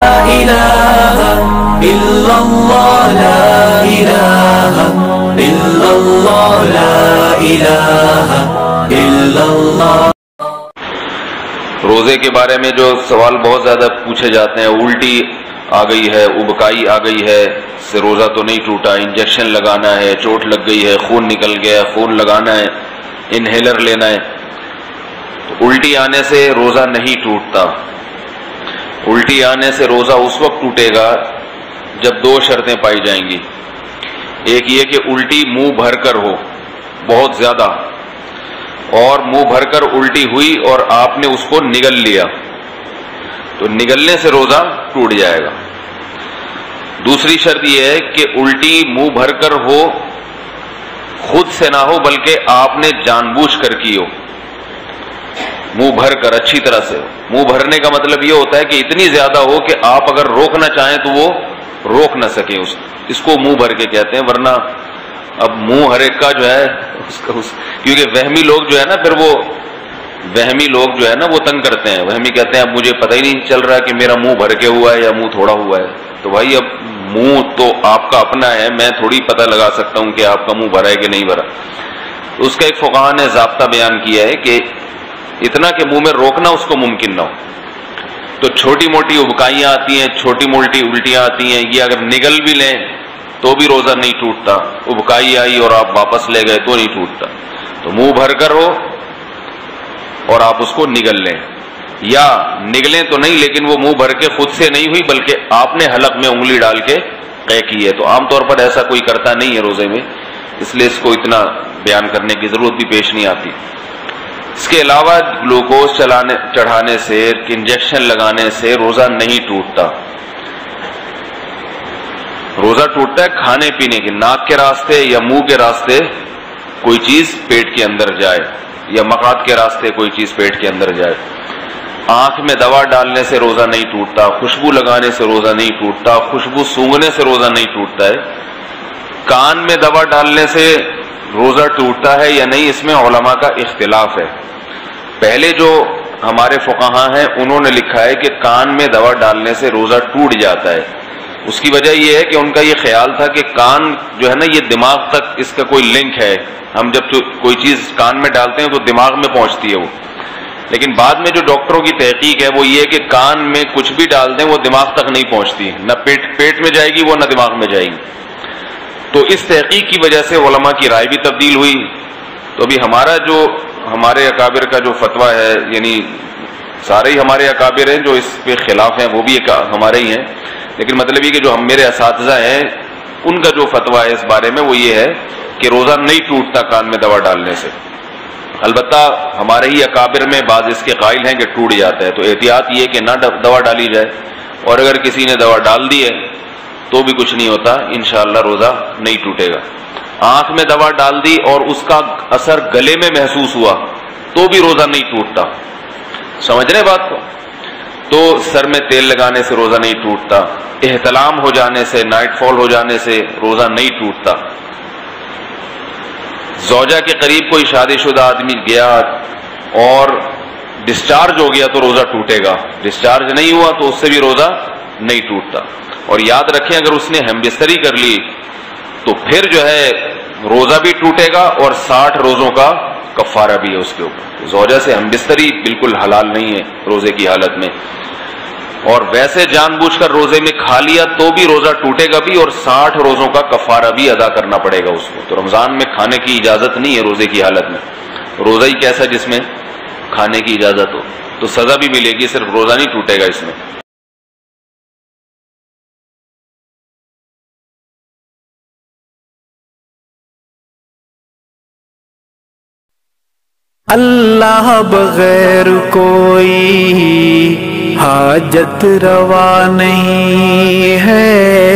إله إلا الله لا إله إلا الله لا إله إلا الله۔ روزے کے بارے میں جو سوال بہت زیادہ پوچھے جاتے ہیں، الٹی آ گئی ہے، ابکائی آ گئی ہے، اس سے روزہ تو نہیں ٹوٹا، انجیکشن لگانا ہے، چوٹ لگ گئی ہے، خون نکل گیا، خون لگانا ہے، انہیلر لینا ہے۔ تو الٹی آنے سے روزہ نہیں ٹوٹتا۔ الٹی آنے سے روزہ اس وقت ٹوٹے گا جب دو شرطیں پائی جائیں گی۔ ایک یہ کہ الٹی منہ بھر کر ہو بہت زیادہ، اور منہ بھر کر الٹی ہوئی اور آپ نے اس کو نگل لیا، تو نگلنے سے روزہ ٹوٹ جائے گا۔ دوسری شرط یہ ہے کہ الٹی منہ بھر کر ہو، خود سے نہ ہو بلکہ آپ نے جان بوجھ کر کی ہو، منہ بھر کر اچھی طرح سے۔ منہ بھرنے کا مطلب یہ ہوتا ہے کہ اتنی زیادہ ہو کہ آپ اگر روکنا چاہیں تو وہ روک نہ سکیں، اس کو منہ بھر کے کہتے ہیں۔ ورنہ اب منہ ہر ایک کا جو ہے کیونکہ وہمی لوگ جو ہے نا، پھر وہ وہمی لوگ جو ہے نا وہ تنگ کرتے ہیں۔ وہمی کہتے ہیں اب مجھے پتہ ہی نہیں چل رہا کہ میرا منہ بھر کے ہوا ہے یا منہ تھوڑا ہوا ہے۔ تو بھائی اب منہ تو آپ کا اپنا ہے، میں تھوڑی پتہ لگا سکتا ہوں کہ آپ کا منہ بھرا ہے کہ نہیں بھرا۔ اس کا ایک فقہا نے ضابطہ بیان کیا ہے کہ اتنا کہ منہ میں روکنا اس کو ممکن نہ ہو۔ تو چھوٹی موٹی ابکائیاں آتی ہیں، چھوٹی موٹی الٹیاں آتی ہیں، یہ اگر نگل بھی لیں تو بھی روزہ نہیں ٹوٹتا۔ ابکائی آئی اور آپ واپس لے گئے تو نہیں ٹوٹتا۔ تو منہ بھر کر ہو اور آپ اس کو نگل لیں، یا نگلیں تو نہیں لیکن وہ منہ بھر کے خود سے نہیں ہوئی بلکہ آپ نے حلق میں انگلی ڈال کے قے کی ہے۔ تو عام طور پر ایسا کوئی کرتا نہیں ہے روزے میں، اس لیے اس کو اتنا بیان کرنے کی ضرورت بھی پیش نہیں آتی۔ اس کے علاوہ گلوکوز چڑھانے سے، انجیکشن لگانے سے روزہ نہیں ٹوٹتا۔ روزہ ٹوٹتا ہے کھانے پینے کے، ناک کے راستے یا منہ کے راستے کوئی چیز پیٹ کے اندر جائے، یا مقعد کے راستے کوئی چیز پیٹ کے اندر جائے۔ آنکھ میں دوا ڈالنے سے روزہ نہیں ٹوٹتا، خوشبو لگانے سے روزہ نہیں ٹوٹتا، خوشبو سونگھنے سے روزہ نہیں ٹوٹتا ہے۔ کان میں دوا ڈالنے سے روزہ ٹوٹتا ہے یا نہیں، اس میں علماء کا اختلاف ہے۔ پہلے جو ہمارے فقہاء ہیں انہوں نے لکھا ہے کہ کان میں دوا ڈالنے سے روزہ ٹوٹ جاتا ہے۔ اس کی وجہ یہ ہے کہ ان کا یہ خیال تھا کہ کان جو ہے نا یہ دماغ تک اس کا کوئی لنک ہے، ہم جب کوئی چیز کان میں ڈالتے ہیں تو دماغ میں پہنچتی ہے وہ، لیکن بعد میں جو ڈاکٹروں کی تحقیق ہے وہ یہ کہ کان میں کچھ بھی ڈال دیں وہ دماغ تک نہیں پہنچتی، نہ پیٹ میں جائے گی وہ، نہ دماغ میں جائے گی۔ تو اس تحقیق کی وجہ سے علماء کی رائے بھی تبدیل ہوئی۔ تو ابھی ہمارے اکابر کا جو فتویٰ ہے، یعنی سارے ہی ہمارے اکابر ہیں جو اس پہ خلاف ہیں، وہ بھی ہمارے ہی ہیں، لیکن مطلب یہ کہ جو میرے اساتذہ ہیں ان کا جو فتویٰ ہے اس بارے میں وہ یہ ہے کہ روزہ نہیں ٹوٹتا کان میں دوا ڈالنے سے۔ البتہ ہمارے ہی اکابر میں بعض اس کے قائل ہیں کہ ٹوٹ جاتا ہے، تو احتیاط یہ کہ نہ دوا ڈالی جائے، اور اگر کسی نے دوا ڈال دی ہے تو بھی کچھ نہیں ہوتا، انشاءاللہ روزہ نہیں ٹوٹے گا۔ آنکھ میں دوا ڈال دی اور اس کا اثر گلے میں محسوس ہوا تو بھی روزہ نہیں ٹوٹتا، سمجھ رہے بات کو؟ تو سر میں تیل لگانے سے روزہ نہیں ٹوٹتا، احتلام ہو جانے سے، نائٹ فال ہو جانے سے روزہ نہیں ٹوٹتا۔ زوجہ کے قریب کوئی شادی شدہ آدمی گیا اور ڈسچارج ہو گیا تو روزہ ٹوٹے گا، ڈسچارج نہیں ہوا تو اس سے بھی روزہ نہیں ٹوٹتا۔ اور یاد رکھیں اگر اس نے ہم بستری کر لی تو پھر جو ہے روزہ بھی ٹوٹے گا اور 60 روزوں کا کفارہ بھی ہے اس کے اوپر۔ زوجہ سے ہم بستری بالکل حلال نہیں ہے روزے کی حالت میں، اور ویسے جان بوجھ کر روزے میں کھا لیا تو بھی روزہ ٹوٹے گا بھی، اور 60 روزوں کا کفارہ بھی ادا کرنا پڑے گا اس کو۔ تو رمضان میں کھانے کی اجازت نہیں ہے روزے کی حالت میں، روزہ ہی کیسا جس میں کھانے کی اجازت ہو، تو سزا بھی ملے گی، صرف روزہ نہیں ٹوٹے گا اس میں۔ اللہ بغیر کوئی حاجت روا نہیں ہے۔